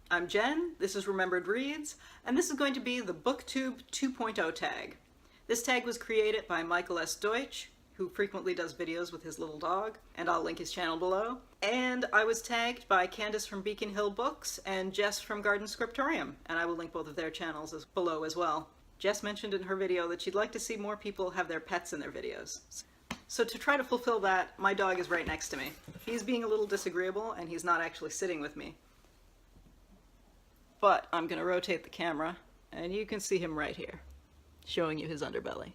I'm Jen, this is Remembered Reads, and this is going to be the Booktube 2.0 tag. This tag was created by Michael S. Deutsch, who frequently does videos with his little dog, and I'll link his channel below. And I was tagged by Candace from Beacon Hill Books and Jess from Garden Scriptorium, and I will link both of their channels below as well. Jess mentioned in her video that she'd like to see more people have their pets in their videos. So to try to fulfill that, my dog is right next to me. He's being a little disagreeable, and he's not actually sitting with me. But I'm going to rotate the camera, and you can see him right here, showing you his underbelly.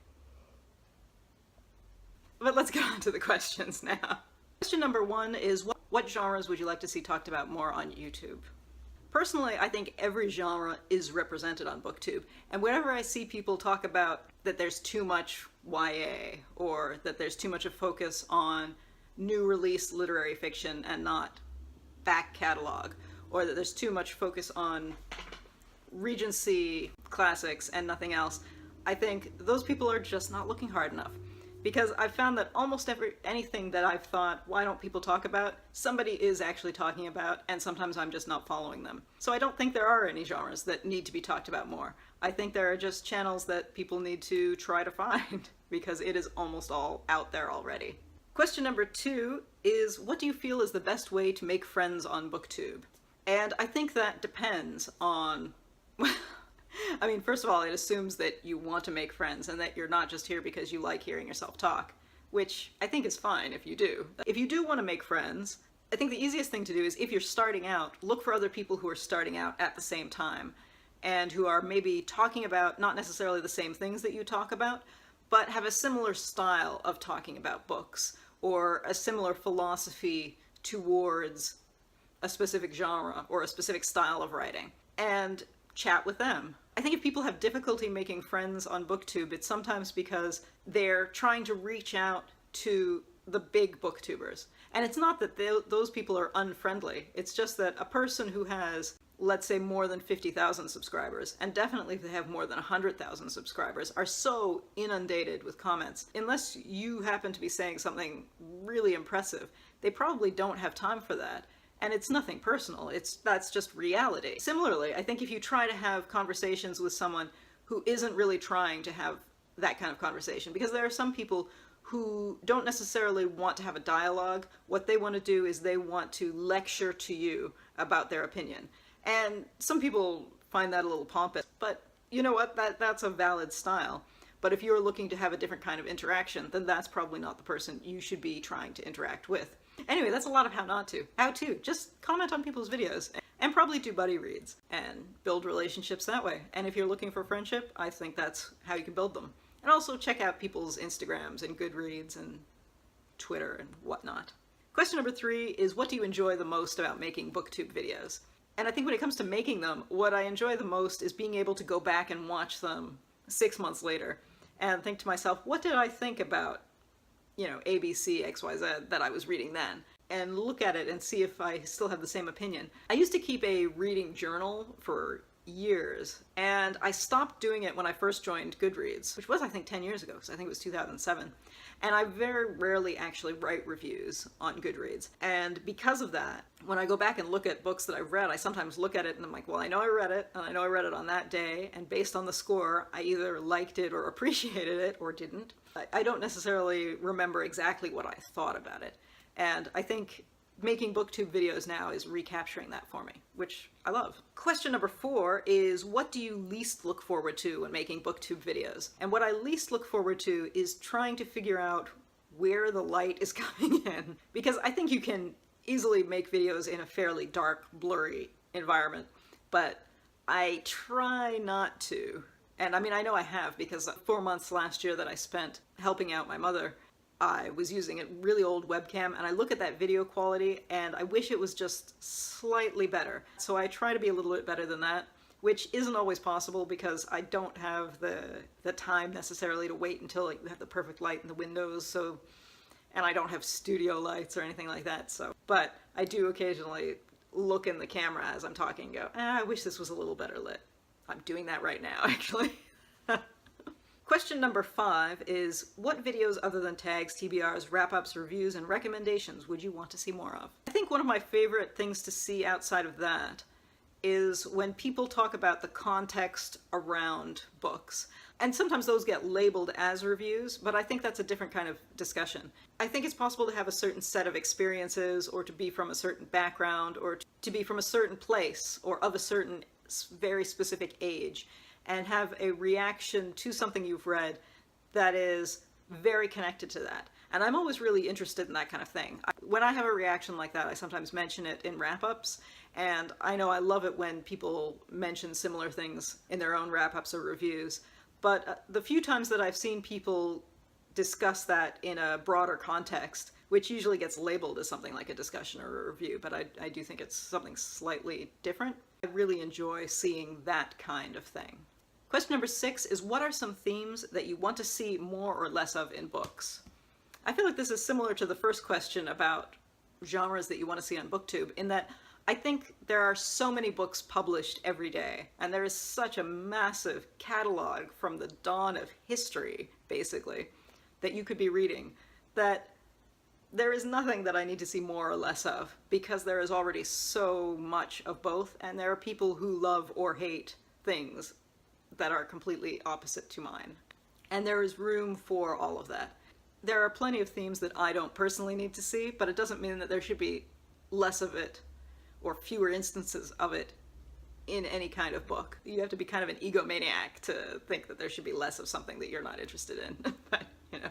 But let's get on to the questions now. Question number one is, what genres would you like to see talked about more on YouTube? Personally, I think every genre is represented on BookTube, and whenever I see people talk about that there's too much YA, or that there's too much of focus on new release literary fiction and not back catalog, or that there's too much focus on Regency classics and nothing else, I think those people are just not looking hard enough. Because I've found that almost anything that I've thought, why don't people talk about, somebody is actually talking about, and sometimes I'm just not following them. So I don't think there are any genres that need to be talked about more. I think there are just channels that people need to try to find, because it is almost all out there already. Question number two is, what do you feel is the best way to make friends on BookTube? And I think that depends on... I mean, first of all, it assumes that you want to make friends and that you're not just here because you like hearing yourself talk, which I think is fine if you do. If you do want to make friends, I think the easiest thing to do is, if you're starting out, look for other people who are starting out at the same time and who are maybe talking about not necessarily the same things that you talk about, but have a similar style of talking about books or a similar philosophy towards a specific genre or a specific style of writing, and chat with them. I think if people have difficulty making friends on BookTube, it's sometimes because they're trying to reach out to the big BookTubers. And it's not that those people are unfriendly, it's just that a person who has, let's say, more than 50,000 subscribers, and definitely if they have more than 100,000 subscribers, are so inundated with comments. Unless you happen to be saying something really impressive, they probably don't have time for that. And it's nothing personal, that's just reality. Similarly, I think if you try to have conversations with someone who isn't really trying to have that kind of conversation, because there are some people who don't necessarily want to have a dialogue, what they want to do is they want to lecture to you about their opinion. And some people find that a little pompous, but you know what, that's a valid style. But if you're looking to have a different kind of interaction, then that's probably not the person you should be trying to interact with. Anyway, that's a lot of how not to. How to. Just comment on people's videos and probably do buddy reads and build relationships that way. And if you're looking for friendship, I think that's how you can build them. And also check out people's Instagrams and Goodreads and Twitter and whatnot. Question number three is, what do you enjoy the most about making BookTube videos? And I think when it comes to making them, what I enjoy the most is being able to go back and watch them 6 months later and think to myself, what did I think about, you know, ABC, XYZ that I was reading then, and look at it and see if I still have the same opinion. I used to keep a reading journal for years, and I stopped doing it when I first joined Goodreads, which was, I think, 10 years ago, because I think it was 2007. And I very rarely actually write reviews on Goodreads. And because of that, when I go back and look at books that I've read, I sometimes look at it and I'm like, well, I know I read it, and I know I read it on that day, and based on the score, I either liked it or appreciated it or didn't. I don't necessarily remember exactly what I thought about it. And I think making BookTube videos now is recapturing that for me, which I love. Question number four is, what do you least look forward to when making BookTube videos? And what I least look forward to is trying to figure out where the light is coming in. Because I think you can easily make videos in a fairly dark, blurry environment, but I try not to. And I mean, I know I have, because 4 months last year that I spent helping out my mother, I was using a really old webcam, and I look at that video quality and I wish it was just slightly better. So I try to be a little bit better than that, which isn't always possible because I don't have the time necessarily to wait until you have the perfect light in the windows, and I don't have studio lights or anything like that. But I do occasionally look in the camera as I'm talking and go, I wish this was a little better lit. I'm doing that right now, actually. Question number 5 is, what videos other than tags, TBRs, wrap-ups, reviews, and recommendations would you want to see more of? I think one of my favorite things to see outside of that is when people talk about the context around books. And sometimes those get labeled as reviews, but I think that's a different kind of discussion. I think it's possible to have a certain set of experiences, or to be from a certain background, or to be from a certain place, or of a certain very specific age, and have a reaction to something you've read that is very connected to that. And I'm always really interested in that kind of thing. When I have a reaction like that, I sometimes mention it in wrap-ups, and I know I love it when people mention similar things in their own wrap-ups or reviews. But the few times that I've seen people discuss that in a broader context, which usually gets labeled as something like a discussion or a review, but I do think it's something slightly different. I really enjoy seeing that kind of thing. Question number 6 is, what are some themes that you want to see more or less of in books? I feel like this is similar to the first question about genres that you want to see on BookTube, in that I think there are so many books published every day, and there is such a massive catalog from the dawn of history, basically, that you could be reading, that there is nothing that I need to see more or less of, because there is already so much of both, and there are people who love or hate things that are completely opposite to mine. And there is room for all of that. There are plenty of themes that I don't personally need to see, but it doesn't mean that there should be less of it or fewer instances of it in any kind of book. You have to be kind of an egomaniac to think that there should be less of something that you're not interested in. But, you know.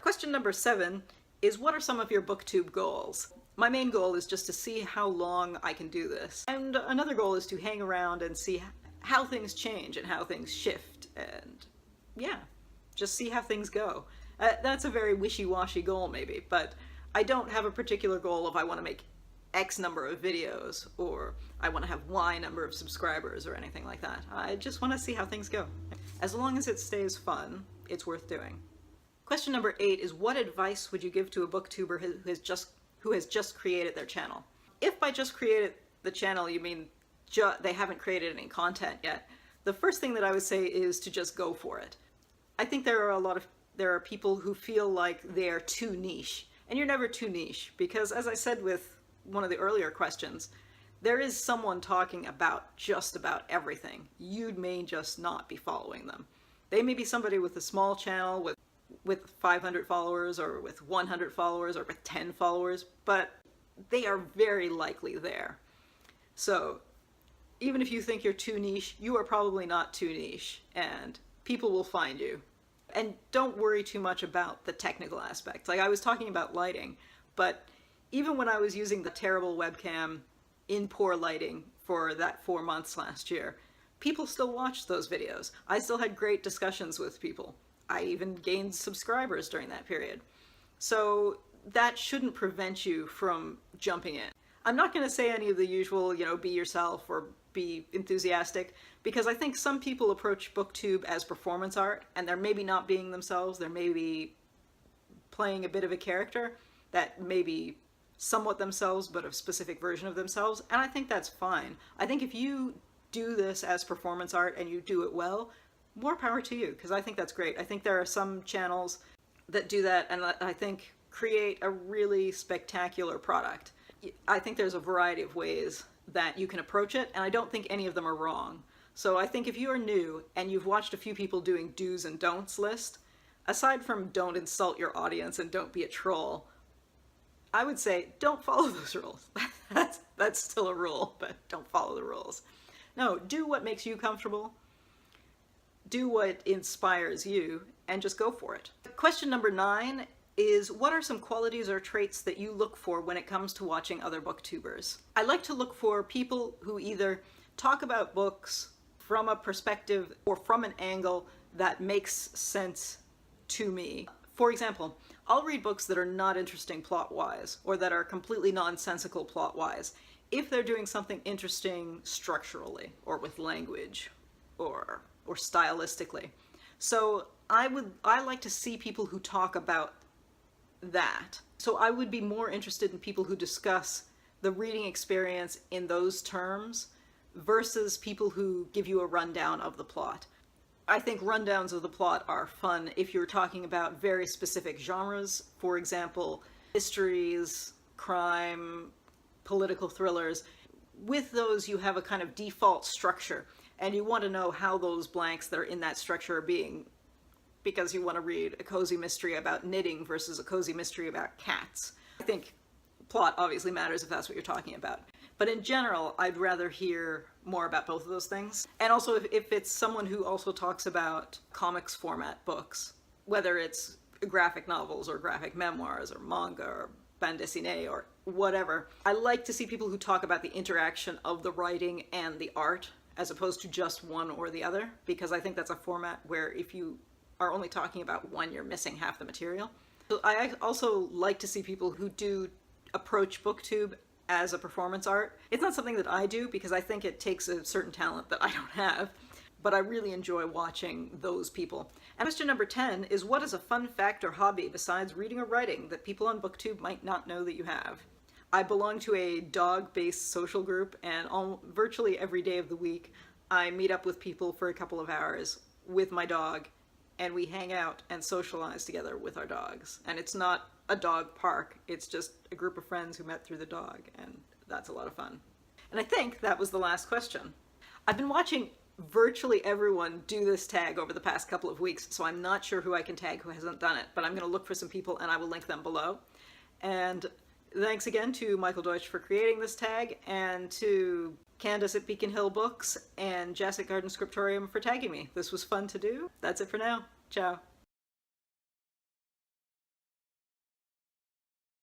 Question number 7 is, what are some of your BookTube goals? My main goal is just to see how long I can do this. And another goal is to hang around and see how things change and how things shift, and yeah, just see how things go. That's a very wishy-washy goal maybe, but I don't have a particular goal of I want to make X number of videos, or I want to have Y number of subscribers, or anything like that. I just want to see how things go. As long as it stays fun, it's worth doing. Question number 8 is, what advice would you give to a booktuber who has just created their channel? If by just created the channel you mean they haven't created any content yet, the first thing that I would say is to just go for it. I think there are people who feel like they're too niche, and you're never too niche, because as I said with one of the earlier questions, there is someone talking about just about everything. You may just not be following them. They may be somebody with a small channel with 500 followers, or with 100 followers, or with 10 followers, but they are very likely there. So even if you think you're too niche, you are probably not too niche, and people will find you. And don't worry too much about the technical aspects. Like I was talking about lighting, but even when I was using the terrible webcam in poor lighting for that 4 months last year, people still watched those videos. I still had great discussions with people. I even gained subscribers during that period. So that shouldn't prevent you from jumping in. I'm not going to say any of the usual, be yourself or be enthusiastic, because I think some people approach BookTube as performance art, and they're maybe not being themselves. They're maybe playing a bit of a character that may be somewhat themselves, but a specific version of themselves, and I think that's fine. I think if you do this as performance art and you do it well, more power to you, because I think that's great. I think there are some channels that do that, and I think create a really spectacular product. I think there's a variety of ways that you can approach it, and I don't think any of them are wrong. So I think if you are new and you've watched a few people doing do's and don'ts list, aside from don't insult your audience and don't be a troll, I would say don't follow those rules. That's still a rule, but don't follow the rules. No, do what makes you comfortable, do what inspires you, and just go for it. Question number 9 is, what are some qualities or traits that you look for when it comes to watching other booktubers? I like to look for people who either talk about books from a perspective or from an angle that makes sense to me. For example, I'll read books that are not interesting plot-wise, or that are completely nonsensical plot-wise, if they're doing something interesting structurally, or with language, or stylistically. So I like to see people who talk about that. So I would be more interested in people who discuss the reading experience in those terms versus people who give you a rundown of the plot. I think rundowns of the plot are fun if you're talking about very specific genres. For example, mysteries, crime, political thrillers. with those you have a kind of default structure, and you want to know how those blanks that are in that structure are being, because you want to read a cozy mystery about knitting versus a cozy mystery about cats. I think plot obviously matters if that's what you're talking about. But in general, I'd rather hear more about both of those things. And also if it's someone who also talks about comics format books, whether it's graphic novels or graphic memoirs or manga or bande dessinée or whatever, I like to see people who talk about the interaction of the writing and the art as opposed to just one or the other, because I think that's a format where if you are only talking about one, you're missing half the material. So I also like to see people who do approach BookTube as a performance art. It's not something that I do because I think it takes a certain talent that I don't have, but I really enjoy watching those people. And question number 10 is, what is a fun fact or hobby besides reading or writing that people on BookTube might not know that you have? I belong to a dog-based social group, and virtually every day of the week I meet up with people for a couple of hours with my dog, and we hang out and socialize together with our dogs. And it's not a dog park, it's just a group of friends who met through the dog, and that's a lot of fun. And I think that was the last question. I've been watching virtually everyone do this tag over the past couple of weeks, so I'm not sure who I can tag who hasn't done it, but I'm going to look for some people and I will link them below. And thanks again to Michael Deutsch for creating this tag, and to Candace at Beacon Hill Books and Jess at Garden Scriptorium for tagging me. This was fun to do. That's it for now. Ciao.